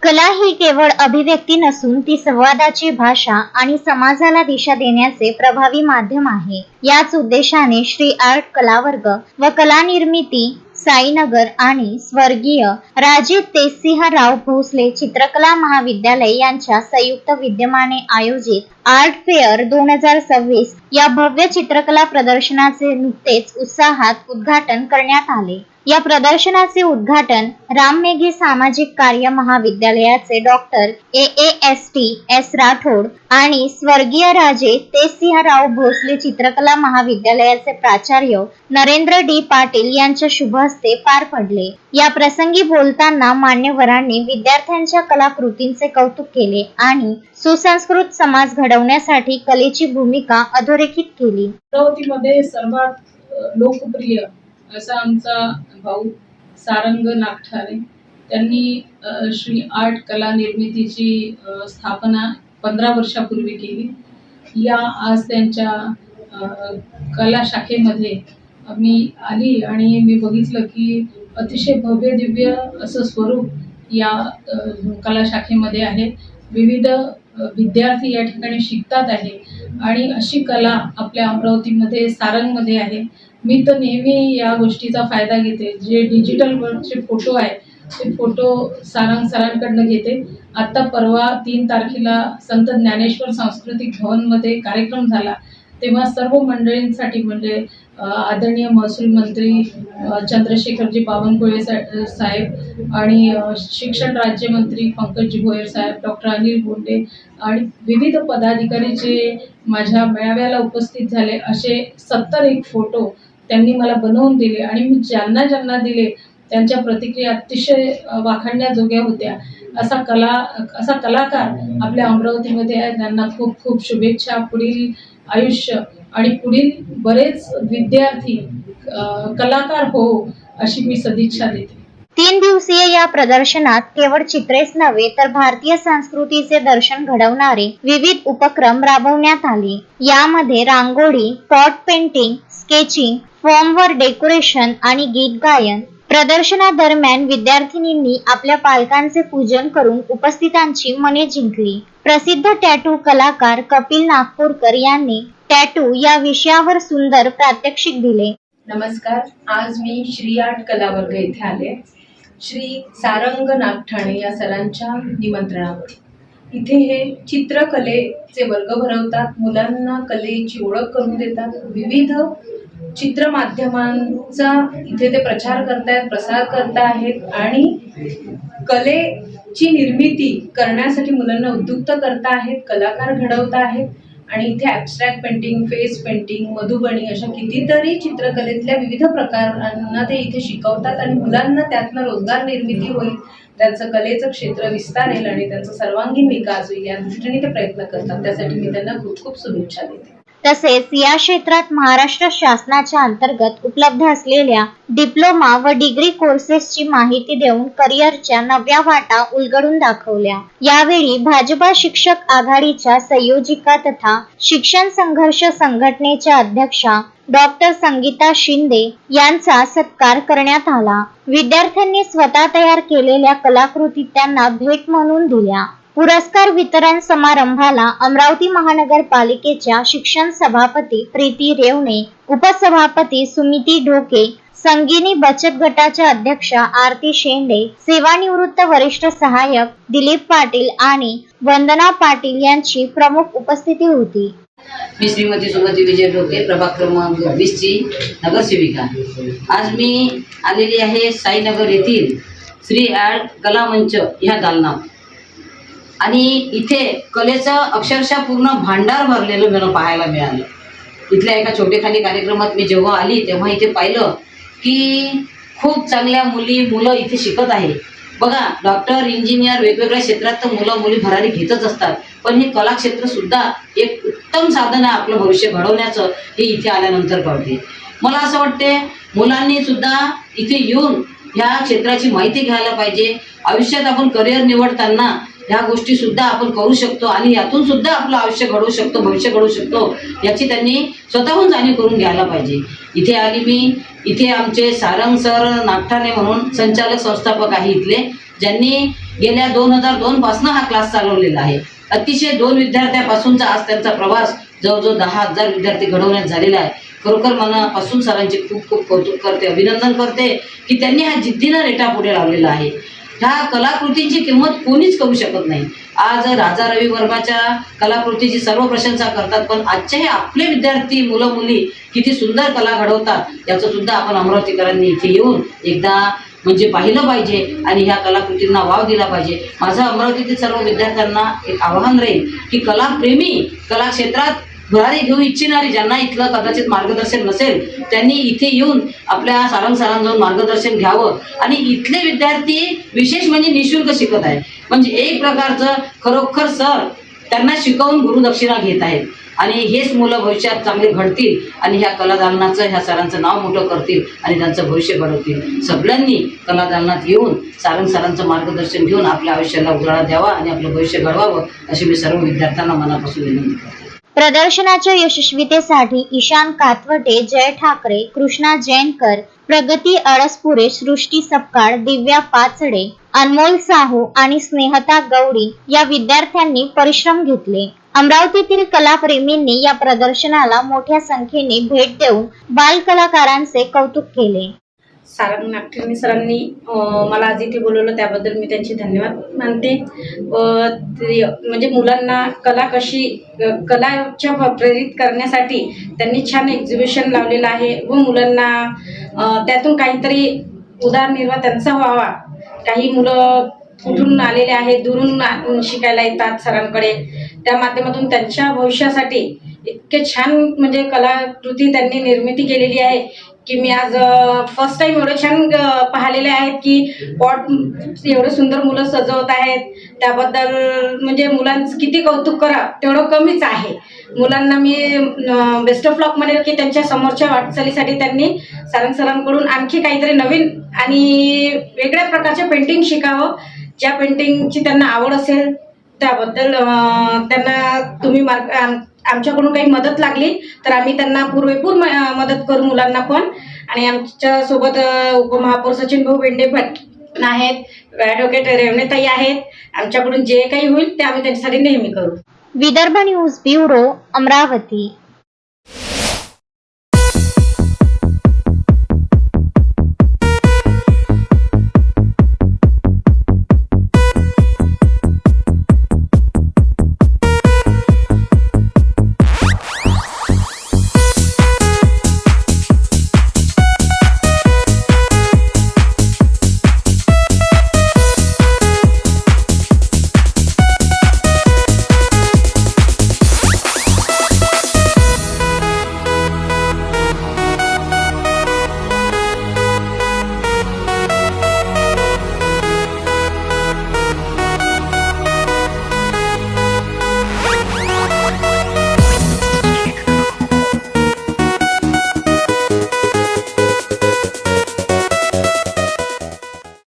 कला ही केवळ अभिव्यक्ती नसून ती संवादाची भाषा आणि समाजाला दिशा देण्याचे प्रभावी माध्यम आहे। याच उद्देशाने श्री आर्ट कलावर्ग व कला निर्मिती साईनगर आणि स्वर्गीय राजे तेजसिंहराव भोसले चित्रकला महाविद्यालय यांच्या संयुक्त विद्यमाने आयोजित आर्ट फेअर 2026 या भव्य चित्रकला प्रदर्शनाचे नुकतेच उत्साहात उद्घाटन करण्यात आले। या प्रदर्शनाचे उद्घाटन राममेघे सामाजिक कार्य महाविद्यालयाचे डॉक्टर AAST राठोड आणि स्वर्गीय राजे तेजसिंहराव भोसले चित्रकला महाविद्यालयाचे प्राचार्य नरेंद्र D पाटील यांच्या शुभ हस्ते पार पडले। या प्रसंगी बोलताना मान्यवरांनी विद्यार्थ्यांच्या कलाकृतींचे कौतुक केले आणि सुसंस्कृत समाज घडवण्यासाठी कलेची भूमिका अधोरेखित केली। अमरावतीमध्ये सर्वात लोकप्रिय असा आमचा भाऊ सारंग नागठाणे त्यांनी श्री आर्ट कला निर्मितीची स्थापना 15 वर्षापूर्वी केली। या आज त्यांच्या कला शाखेमध्ये मी आली आणि मी बघितलं की अतिशय भव्य दिव्य असं स्वरूप या कला शाखेमध्ये आहे। विविध विद्यार्थी या ठिकाणी शिकतात आहे आणि अशी कला आपल्या अमरावतीमध्ये सारंगमध्ये आहे। मी तर नेहमी या गोष्टीचा फायदा घेते। जे डिजिटल वर्ल्डचे फोटो आहे ते फोटो सारंग सरांकडनं घेते। आता परवा 3 तारखेला संत ज्ञानेश्वर सांस्कृतिक भवनमध्ये कार्यक्रम झाला तेव्हा सर्व मंडळींसाठी म्हणजे आदरणीय महसूल मंत्री चंद्रशेखरजी बावनकुळे साहेब आणि शिक्षण राज्यमंत्री पंकजी भोयर साहेब, डॉक्टर अनिल बोंडे आणि विविध पदाधिकारी जे माझ्या मेळाव्याला उपस्थित झाले असे 71 फोटो त्यांनी मला बनवून दिले आणि मी ज्यांना दिले त्यांच्या प्रतिक्रिया अतिशय वाखाणण्याजोग्या होत्या। असा कलाकार आपल्या अमरावतीमध्ये आहे। त्यांना खूप खूप शुभेच्छा। पुढील आयुष्य आणि पुढील बरेच विद्यार्थी कलाकार हो अशी मी सदिच्छा देते। 3 दिवसीय या प्रदर्शनात केवळ चित्रेच नव्हे तर भारतीय संस्कृतीचे दर्शन घडवणारे विविध उपक्रम राबवण्यात आले। यामध्ये रांगोळी, पॉट पेंटिंग, स्केचिंग, फॉर्मवर डेकोरेशन आणि गीत गायन। प्रदर्शनादरम्यान विद्यार्थिनींनी आपल्या पालकांचे पूजन करून उपस्थितांची मने जिंकली। प्रसिद्ध टॅटू कलाकार कपिल नागपूरकर यांनी टॅटू या विषयावर सुंदर प्रात्यक्षिक दिले। नमस्कार, आज मी श्री आर्ट कलावर्ग येथे आले। श्री सारंग नागठाणे या सरांच्या निमंत्रणावर इथे हे चित्रकलेचे वर्ग भरवतात। मुलांना कलेची ओळख करून देतात। विविध चित्र माध्यमांचा इथे ते प्रचार करतायत, प्रसार करत आहेत आणि कलेची निर्मिती करण्यासाठी मुलांना उद्युक्त करत आहेत, कलाकार घडवत आहेत। आणि इथे abstract painting, face painting, Madhubani अशा कितीतरी चित्रकलेतल्या विविध प्रकारांना ते इथे शिकवतात आणि मुलांना त्यातनं रोजगार निर्मिती होईल, त्यांचं कलेचं क्षेत्र विस्तारेल आणि त्यांचा सर्वांगीण विकास होईल या दृष्टीने ते प्रयत्न करतात। त्यासाठी मी त्यांना खूप खूप शुभेच्छा देते। तसेच या क्षेत्रात महाराष्ट्र शासनाच्या अंतर्गत उपलब्ध असलेल्या डिप्लोमा व डिग्री कोर्सेसची माहिती देऊन करिअरच्या नव्या वाटा उलगडून दाखवल्या। यावेळी भाजपा शिक्षक आघाडीच्या संयोजिका तथा शिक्षण संघर्ष संघटनेच्या अध्यक्षा डॉक्टर संगीता शिंदे यांचा सत्कार करण्यात आला। विद्यार्थ्यांनी स्वतः तयार केलेल्या कलाकृती त्यांना भेट म्हणून दिल्या। पुरस्कार वितरण समारंभाला अमरावती महानगरपालिकेच्या शिक्षण सभापती प्रीती रेवणे, उपसभापती सुमिती ढोके, संगिनी बचत गटाच्या अध्यक्षा आरती शेंडे, सेवानिवृत्त वरिष्ठ सहाय्यक दिलीप पाटील आणि वंदना पाटील यांची प्रमुख उपस्थिती होती। मी श्रीमती सुमती विजय ढोके, प्रभाग क्रमांक 20 ची नगरसेविका। आज मी आलेली आहे साईनगर येथील श्री आर्ट कला मंच ह्या दालनात आणि इथे कलेचं अक्षरशः पूर्ण भांडार भरलेलं मला पाहायला मिळालं। इथल्या एका छोटेखानी कार्यक्रमात मी जेव्हा आली तेव्हा इथे पाहिलं की खूप चांगल्या मुलं इथे शिकत आहे। बघा, डॉक्टर, इंजिनियर वेगवेगळ्या क्षेत्रात तर मुलं मुली भरारी घेतच असतात, पण हे कला क्षेत्र सुद्धा एक उत्तम साधन आहे आपलं भविष्य घडवण्याचं, हे इथे आल्यानंतर कळते। मला असं वाटते मुलांनी सुद्धा इथे येऊन ह्या क्षेत्राची माहिती घ्यायला पाहिजे। आयुष्यात आपण करिअर निवडताना ह्या गोष्टी सुद्धा आपण करू शकतो आणि यातून सुद्धा आपलं आयुष्य घडवू शकतो, भविष्य घडवू शकतो, याची त्यांनी स्वतःहून जाणीव करून घ्यायला पाहिजे। इथे आली मी, इथे आमचे सारंग सर नागठाणे म्हणून संचालक संस्थापक आहे इथले, ज्यांनी गेल्या 2002 पासून हा क्लास चालवलेला आहे. अतिशय 2 विद्यार्थ्यापासूनचा आज त्यांचा प्रवास जवळजवळ 10,000 विद्यार्थी घडवण्यात झालेला आहे. खरोखर मनापासून सरांचे खूप खूप कौतुक करते, अभिनंदन करते की त्यांनी हा जिद्दीनं रेटा पुढे लावलेला आहे. ह्या कलाकृतींची किंमत कोणीच करू शकत नाही. आज राजा रवी वर्माच्या कलाकृतीची सर्व प्रशंसा करतात, पण आजचे हे आपले विद्यार्थी मुलं मुली किती सुंदर कला घडवतात याचं सुद्धा आपण अमरावतीकरांनी इथे येऊन एकदा म्हणजे पाहिलं पाहिजे आणि ह्या कलाकृतींना वाव दिला पाहिजे. माझं अमरावतीतील सर्व विद्यार्थ्यांना एक आवाहन राहील की कलाप्रेमी, कला क्षेत्रात भरारी घेऊ इच्छिणारी, ज्यांना इथलं कदाचित मार्गदर्शन नसेल त्यांनी इथे येऊन आपल्या सारंग सरांजवळ मार्गदर्शन घ्यावं. आणि इथले विद्यार्थी विशेष म्हणजे निशुल्क शिकत आहेत, म्हणजे एक प्रकारचं खरोखर सर त्यांना शिकवून गुरुदक्षिणा घेत आहेत. आणि हेच मुलं भविष्यात चांगले घडतील आणि ह्या कलादालनाचं, ह्या सरांचं नाव मोठं करतील आणि त्यांचं भविष्य घडवतील. सगळ्यांनी कलादालनात येऊन सारंग सरांचं मार्गदर्शन घेऊन आपल्या आयुष्याला उजाळा द्यावा आणि आपलं भविष्य घडवावं अशी मी सर्व विद्यार्थ्यांना मनापासून विनंती करतो. प्रदर्शनाच्या यशस्वीतेसाठी ईशान कातवटे, जय ठाकरे, कृष्णा जैनकर, प्रगती अळसपुरे, सृष्टी सपकाळ, दिव्या पाचडे, अनमोल साहू आणि स्नेहता गौडी या विद्यार्थ्यांनी परिश्रम घेतले. अमरावतीतील कलाप्रेमींनी या प्रदर्शनाला मोठ्या संख्येने भेट देऊन बाल कलाकारांचे कौतुक केले. सारंग नागठिणे सरांनी मला आज इथे बोलवलं त्याबद्दल मी त्यांचे धन्यवाद मानते. म्हणजे मुलांना कलाच्या प्रेरित करण्यासाठी त्यांनी छान एक्झिबिशन लावलेलं आहे व मुलांना त्यातून काहीतरी उदरनिर्वाह त्यांचा व्हावा. काही मुलं कुठून आलेले आहेत, दुरून शिकायला येतात सरांकडे, त्या माध्यमातून त्यांच्या भविष्यासाठी इतके छान म्हणजे कलाकृती त्यांनी निर्मिती केलेली आहे की मी आज फर्स्ट टाइम एवढे छान पाहिलेले आहेत की पॉट एवढे सुंदर मुलं सजवत आहेत. त्याबद्दल म्हणजे मुलांचं किती कौतुक करा तेवढं कमीच आहे. मुलांना मी बेस्ट ऑफ लक म्हणेल की त्यांच्या समोरच्या वाटचालीसाठी त्यांनी सारंग सरांकडून आणखी काहीतरी नवीन आणि वेगळ्या प्रकारचे पेंटिंग शिकावं. ज्या पेंटिंगची त्यांना आवड असेल त्याबद्दल त्यांना तुम्ही आमच्याकडून काही मदत लागली तर आम्ही त्यांना पुरेपूर मदत करू मुलांना पण. आणि आमच्यासोबत उपमहापौर सचिन भाऊ बेंडे भट आहेत, ॲडव्होकेट रेवणेताई आहेत. आमच्याकडून जे काही होईल ते आम्ही त्यांच्यासाठी नेहमी करू. Vidarbha news bureau, Amravati.